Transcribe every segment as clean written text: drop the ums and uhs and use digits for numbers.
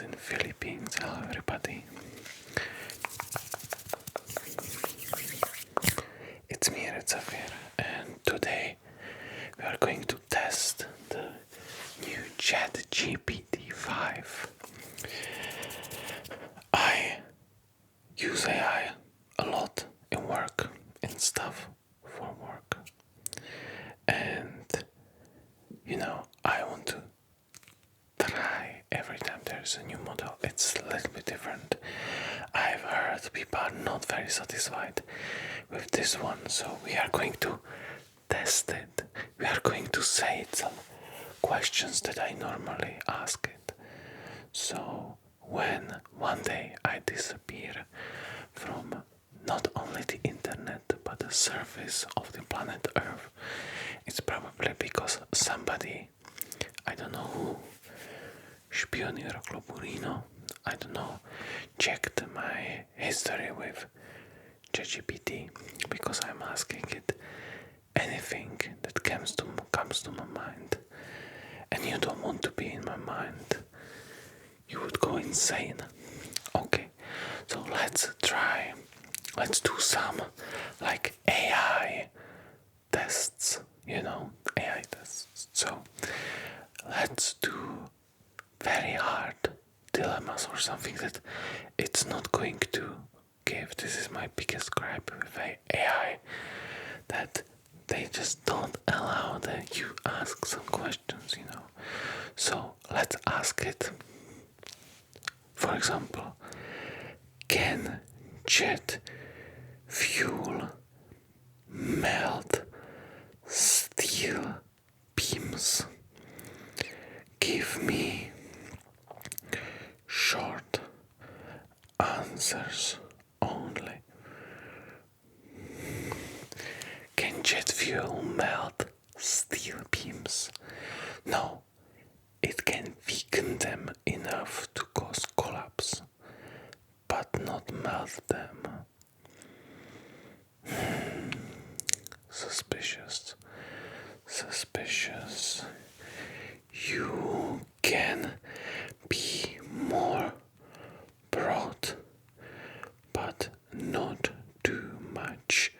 out in Philippines. Hello everybody. It's me, RedHead, and today we are going to test the new ChatGPT-5. I use AI a lot in work, in stuff for work. And, I want to try every time there's a new model. It's a little bit different. I've heard people are not very satisfied with this one, so we are going to test it. We are going to say some questions that I normally ask it. So when one day I disappear from not only the internet but the surface of the planet Earth, it's probably because somebody, I don't know who, Špioniero Globurino, I don't know, checked my history with ChatGPT, because I'm asking it anything that comes to my mind, and you don't want to be in my mind. You would go insane. Okay, so let's try. Let's do some like AI tests, AI tests. So let's do very hard dilemmas or something that it's not going to give. This is my biggest gripe with AI, that they just don't allow that you ask some questions, So let's ask it. For example, can jet fuel melt steel beams? Give me short answers only. Can jet fuel melt steel beams? No, it can weaken them enough to cause collapse, but not melt them. Suspicious. You can be more broad, but not too much.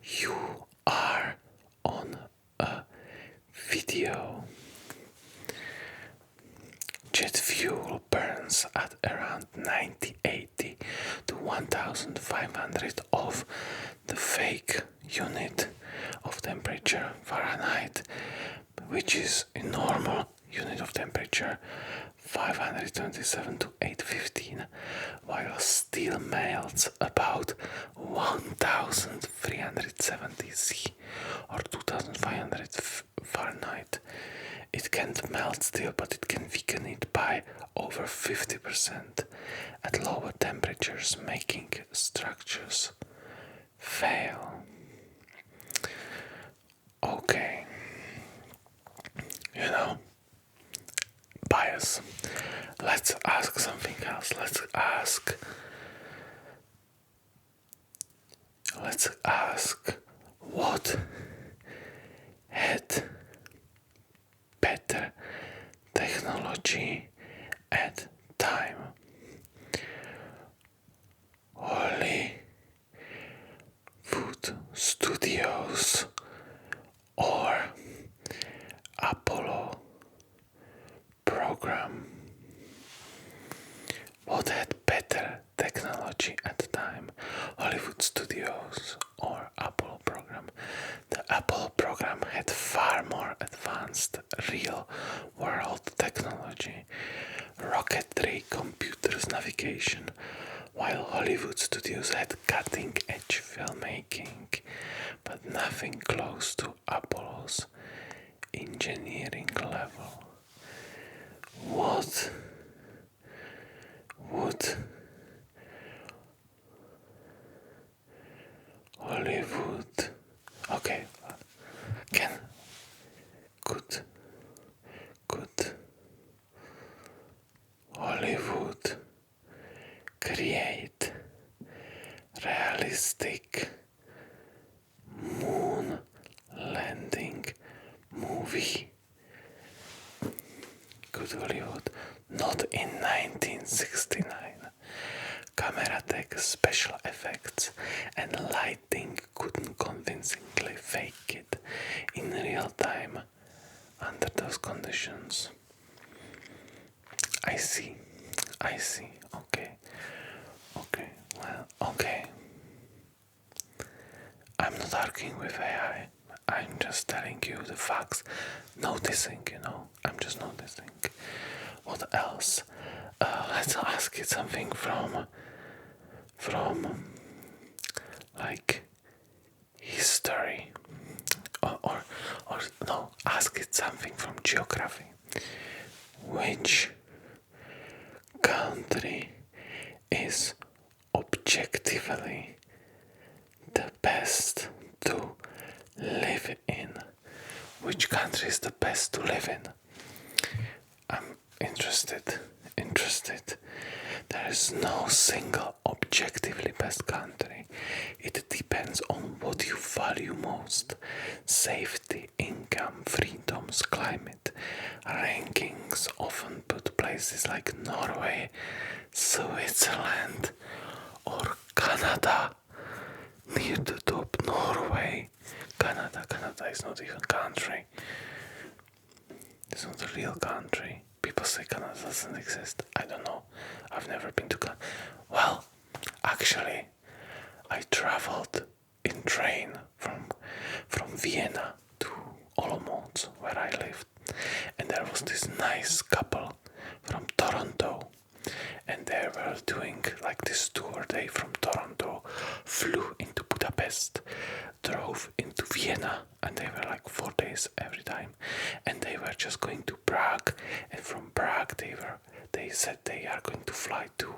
You are on a video. Jet fuel burns at around 9080 to 1500 of the fake unit of temperature Fahrenheit, which is a normal unit of temperature 527 to 815, while steel melts about 1370 C or 2500 Fahrenheit. It can't melt steel, but it can weaken it by over 50% at lower temperatures, making structures fail. Okay, bias. Let's ask something else. Let's ask what had better technology at time. Hollywood Studios or Apollo program? What had better technology at the time? Hollywood Studios or Apollo program? The Apollo program had far more advanced real-world technology, rocketry, computers, navigation, while Hollywood Studios had cutting-edge filmmaking, but nothing close to Apollo's engineering level. What would Hollywood? Okay, could Hollywood create realistic moon landing movie? Could Hollywood good. Not in 1969. Camera tech, special effects, and lighting couldn't convincingly fake it in real time under those conditions. I see. Okay. Okay. I'm not arguing with AI. I'm just telling you the facts. Noticing, I'm just noticing. What else? Let's ask it something from like history, or no, ask it something from geography. Which country is objectively the best to live in? Which country is the best to live in? I'm interested. There is no single objectively best country. It depends on what you value most. Safety, income, freedoms, climate. Rankings often put places like Norway, Switzerland, or Canada near the top. Norway, Canada is not even a country. It's not a real country. People say Canada doesn't exist. I don't know. I've never been to Canada. Well, actually, I traveled in train from Vienna to Olomouc, where I lived, and there was this nice couple from Toronto, and they were doing like this tour. They from Toronto flew into Budapest, drove into Vienna, and they were like 4 days every time, and they were just going to Prague, and from Prague they said they are going to fly to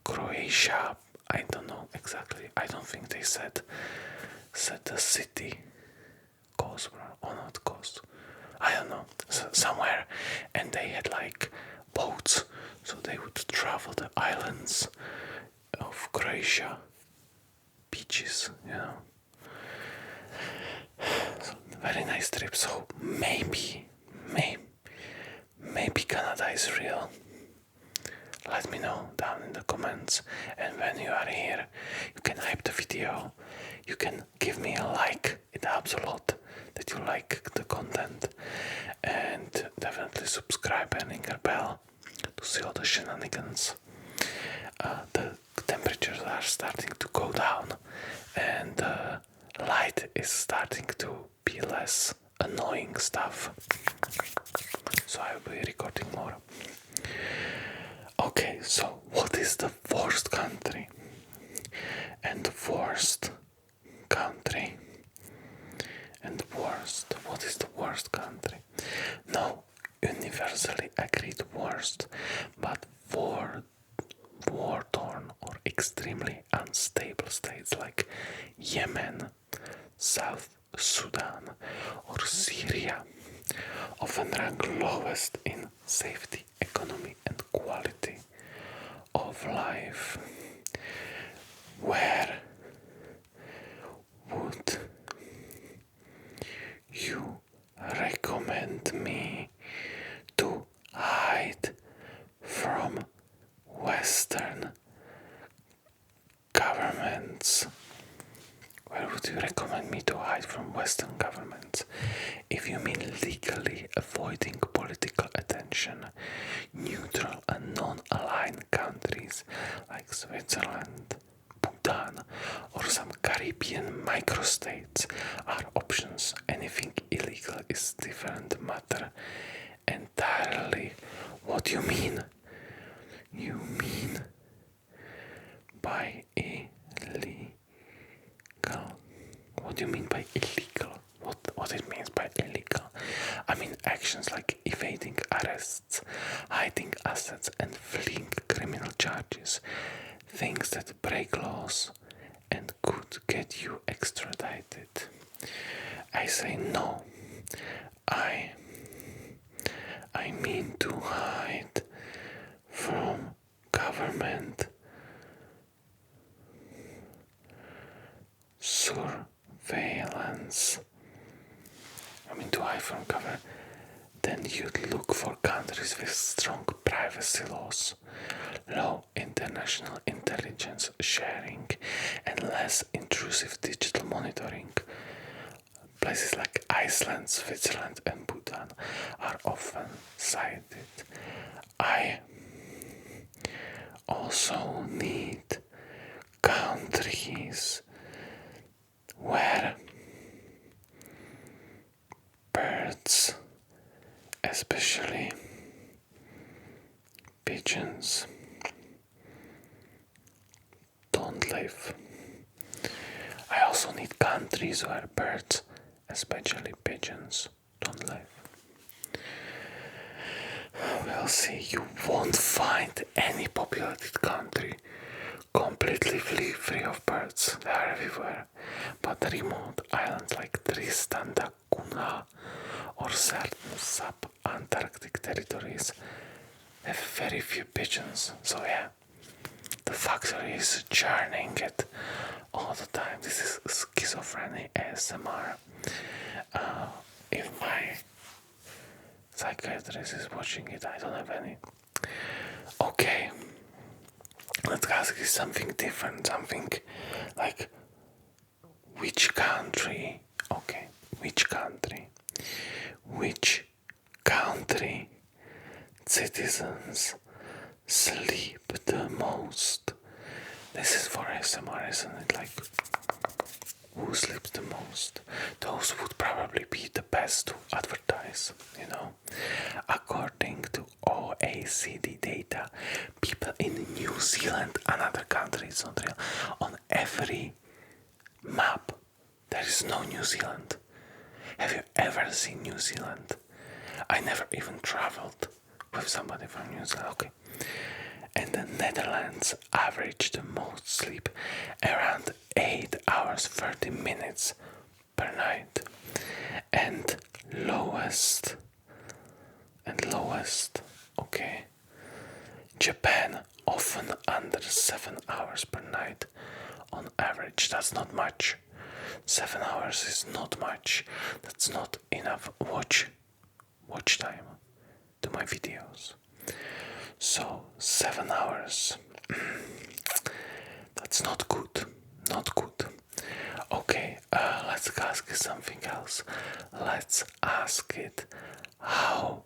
Croatia. I don't know exactly. I don't think they said the city, Kos or not Kos. I don't know, somewhere, and they had like boats, so they would travel the islands of Croatia, beaches, So, very nice trip. So maybe Canada is real. Let me know down in the comments, and when you are here, you can hype the video, you can give me a like. It helps a lot that you like the content, and definitely subscribe and ring a bell to see all the shenanigans. The temperatures are starting to go down, and the light is starting to be less annoying stuff, so I will be recording more. Okay, so what is the worst country? And the worst country? And worst, what is the worst country? No universally agreed worst, but war-torn or extremely unstable states like Yemen, South Sudan, or Syria often rank lowest in safety, economy, and quality of life. Where would you recommend me to hide from Western governments? Where would you recommend me to hide from Western governments? If you mean legally avoiding political attention, neutral and non-aligned countries like Switzerland, Bhutan, or some Caribbean microstates are options. Anything illegal is different matter entirely. What do you mean? You mean by illegal? What do you mean by illegal? What it means by illegal? I mean actions like evading arrests, hiding assets, and fleeing criminal charges. Things that break laws and could get you extradited. I say no. I mean to hide from government surveillance. I mean to hide from government. Then you'd look for countries with strong privacy laws, low international intelligence sharing, and less intrusive digital monitoring. Places like Iceland, Switzerland, and Bhutan are often cited. I also need countries where birds, especially pigeons, don't live. I also need countries where birds, especially pigeons, don't live. We'll see. You won't find any populated country completely free of birds. They are everywhere. But remote islands like Tristan da Cunha or certain sub-Antarctic territories have very few pigeons. So yeah, the factory is churning it all the time. This is schizophrenic ASMR. If my psychiatrist is watching it, I don't have any. Okay, let's ask you something different, something like which country citizens sleep the most? This is for ASMR, isn't it? Like, who sleeps the most? Those would probably be the best to advertise, According to OECD data, people in New Zealand and other countries, not real, on every map, there is no New Zealand. Have you ever seen New Zealand? I never even traveled with somebody from New Zealand. Okay. And the Netherlands average the most sleep, around 8 hours 30 minutes per night, and lowest, okay, Japan often under 7 hours per night on average. That's not much. 7 hours is not much. That's not enough watch time to my videos. So 7 hours, that's not good. Okay, let's ask something else. Let's ask it, how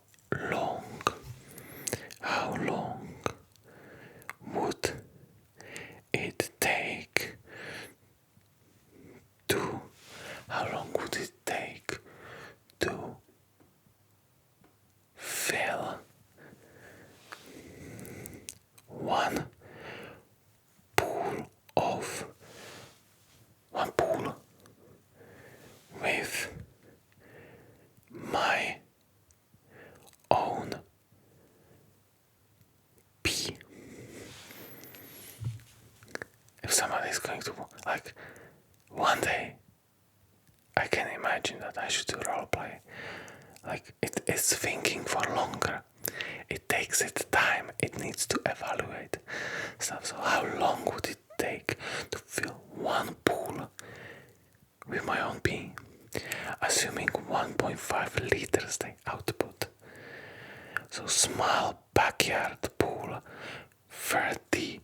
long would it take to fill one pool with my own pee? If somebody is going to, like, one day, I can imagine that I should do roleplay. Like, it is thinking for longer. It takes its time. It needs to evaluate stuff. So how long would it take to fill one pool with my own pee? Assuming 1.5 liters they output. So small backyard pool, 30.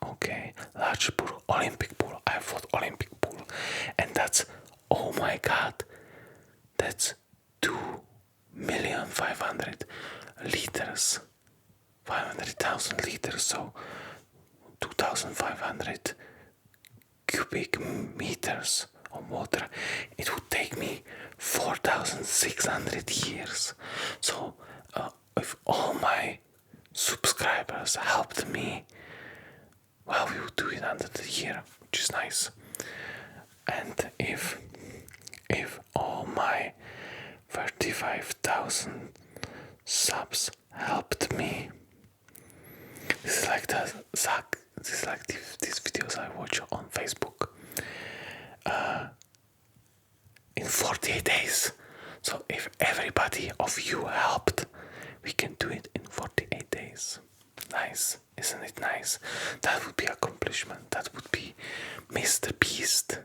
Okay, large pool, Olympic pool. I thought Olympic pool. And that's, oh my god, that's 2,500,000 liters. 500,000 liters, so 2,500 cubic meters of water. It would take me 4,600 years. So if all my subscribers helped me, well, we would do it under the year, which is nice. And if all my 35,000 subs helped me, this is like these videos I watch on Facebook. In 48 days. So if everybody of you helped, we can do it in 48 days. Nice, isn't it nice? That would be accomplishment. That would be Mr. Beast.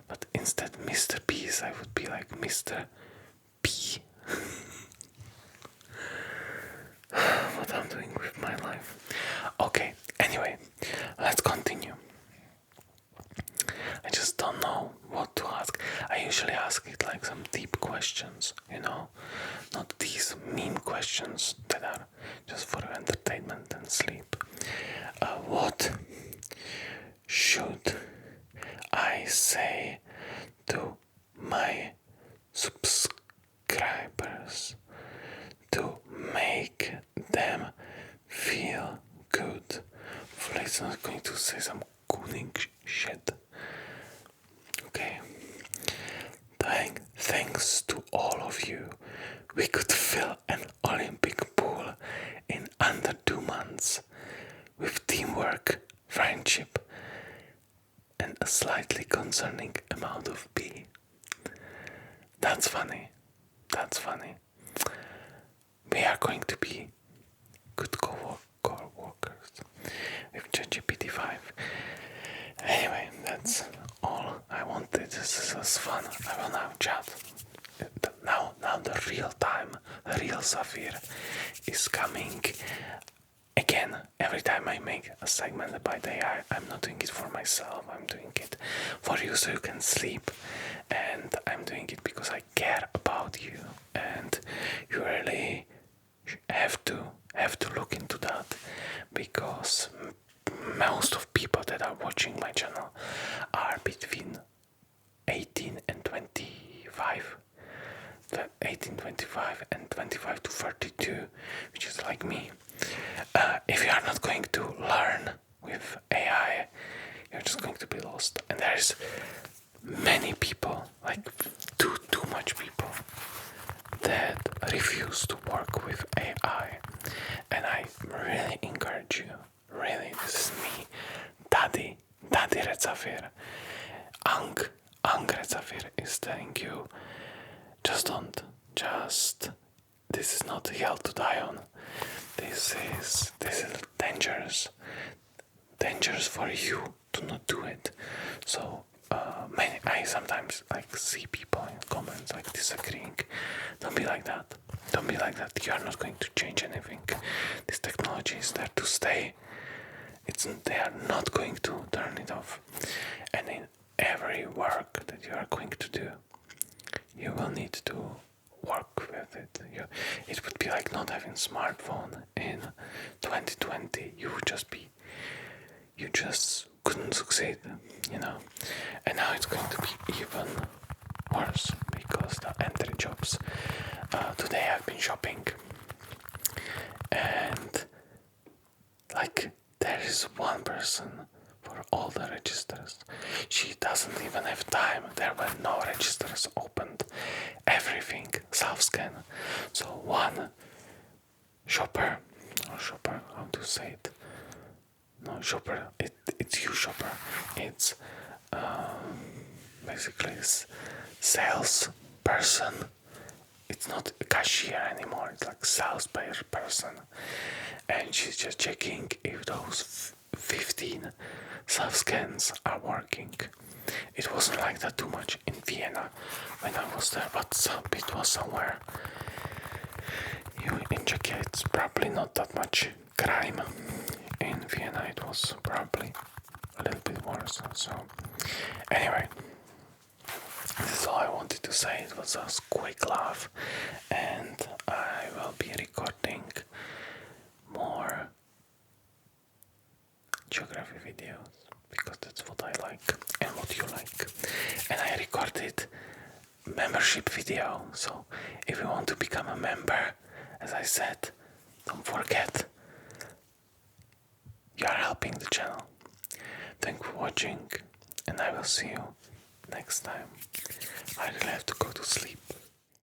But instead Mr. Beast, I would be like Mr. P. what I'm doing with my life. Okay, anyway, let's continue. I just don't know what to ask. I usually ask it like some deep questions, not these meme questions that are just for entertainment and sleep. What should I say to my subscribers to make them feel good? Please, not going to say some cooning shit. Okay. Thanks to all of you, we could fill an Olympic pool in under 2 months with teamwork, friendship, and a slightly concerning amount of pee. That's funny. That's funny. We are going to be good co-workers with ChatGPT-5. Anyway, that's all I wanted. This is fun. I will now chat. Now the real time, the real Zafir is coming. Again, every time I make a segment about AI, I'm not doing it for myself, I'm doing it for you so you can sleep. And I'm doing it because I care about you. And you really have to look into that, because most of people that are watching my channel are between 18 and 25. 18-25 and 25 to 32, which is like me. If you are not going to learn with AI, you're just going to be lost. And there's many people, like too much people, that refuse to work with AI. And I really encourage you, really, this is me, Daddy Red Zafir, Ang Red Zafir is telling you, this is not a hill to die on. This is dangerous for you to not do it. So I sometimes see people in comments disagreeing. Don't be like that. Don't be like that. You are not going to change anything. This technology is there to stay. They are not going to turn it off. And in every work that you are going to do, you will need to work with it. It would be like not having smartphone in 2020. You just couldn't succeed, And now it's going to be even worse because the entry jobs. Today I've been shopping, and there is one person for all the registers. She doesn't even have time. There were no registers opened. Everything self-scan. So one shopper, how to say it? No, shopper, it's you shopper. It's basically sales person. It's not a cashier anymore, it's like sales person. And she's just checking if those 15 self-scans are working. It wasn't like that too much in Vienna when I was there, but it was somewhere. In Czechia it's probably not that much crime. In Vienna it was probably a little bit worse. So anyway, this is all I wanted to say. It was a quick laugh, and I will be recording more geography videos because that's what I like and what you like. And I recorded membership video, so if you want to become a member, as I said, don't forget, you are helping the channel. Thanks for watching, and I will see you next time. I really have to go to sleep.